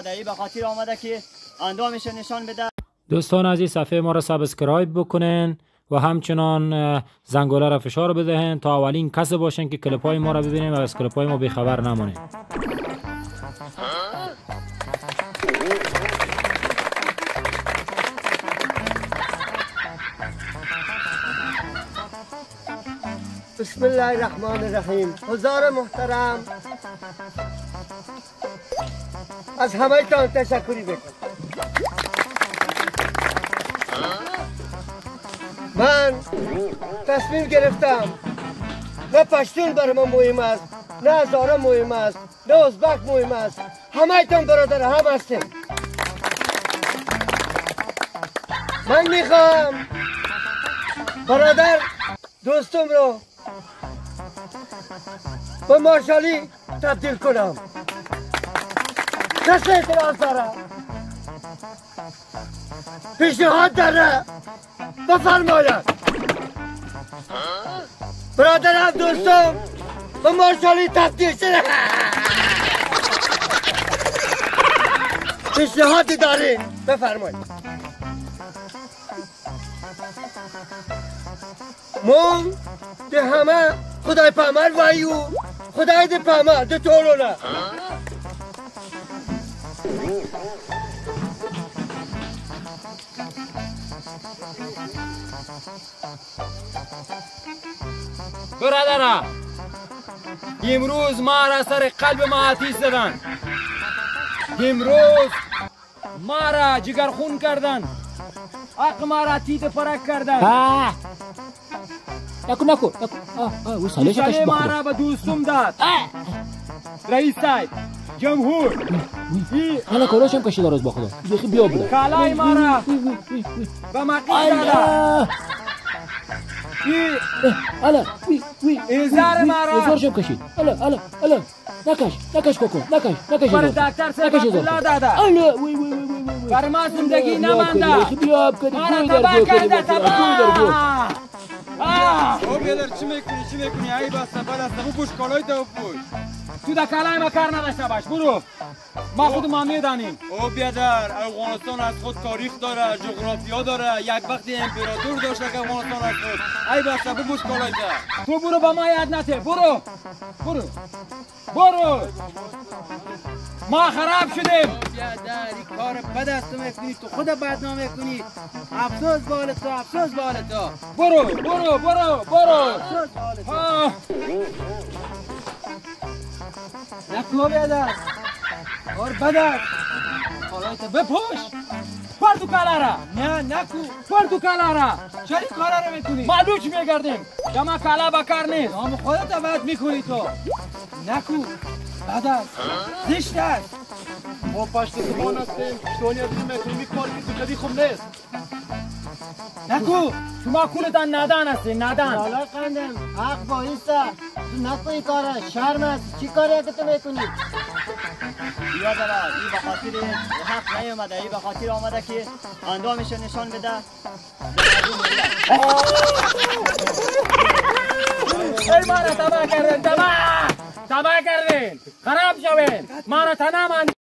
به خاطر آمده که اندامش نشان بده. دوستان عزیز صفحه ما را سابسکرایب بکنین و همچنان زنگوله را فشار بدهین تا اولین کس باشین که کلیپ های ما را ببینین و از کلیپ های ما بیخبر نمونین. بسم الله الرحمن الرحیم. حضار محترم، از همه تان تشکری بکنم. من تصمیم گرفتم نه پشتون برای من مهم است، نه هزاره مهم است، نه ازبک مهم است، همه تان برادر هم هستیم. من میخوام برادر دوستم رو به مارشالی تبدیل کنم. کسی اعتراض داره؟ پیشنهاد داره؟ بفرماید. برادرم دوستم به مارشالی تبدیل شده. پیشنهادی دارین؟ بفرماید. من ده همه خدای پامر وایو خدای ده پامر ده تولونه. برادرم امروز ما را سر قلب ما آتیش زدن، امروز ما را جگرخون کردن، حق ما را تیت پرک کردن. نکو ساله ما را به دوستم داد. رئیس صاحب جمهور حالا کاراش هم کشیده روز با خدا بخی بیا بوده کالای ما را به مقید داده. حالا ازار ما را ازارش هم کشید. حالا نکش کوکو نکش برای دکتر صاحب عبدالله داده. برای ما زندگی نمانده. بیا بکنی ما را تباه کرده. تباه. او بیادر چی میکنی؟ ای بسته بلسته بو پوش کالای تو پوش. تو در کالای ما کار نداشته باش. برو ما خود ما میدانیم. او بیادر افغانستان از خود تاریخ داره، جغرافیا داره، یک وقتی امپراتور داشته که افغانستان از خود. ای بسته بو پوش کالای تو برو با ما یاد نته. برو ما خراب شدیم. بیادر این کار بد است میکنی، تو خود بدنام میکنی. افسوس بال تو. برو افسوس بال تو. نکو بیادر کار بد است. کالایت بپوش. پر تو کالا را. نه نکو. پر تو کالا را. چرا کارا رو میکنی؟ معلوچ میگردیم. جمع کالا بکار نیست. نام خودت بد میکنی تو. نکو. بد است. زشت است. ما پشت زمان هستیم، شتونی از این میکنی کار که تو کدی خوب نیست. نکو. شما کولتان نادان هستین. نادان. حالا قندم حق با ایسته. تو نکو این کاره شرم است. چی کاری که تو میکنی؟ بیادر این به خاطر حق نیامده. این به خاطر آمده که اندامش نشان بده. ای ما را تباه کردین. خراب شوین. ما را تنام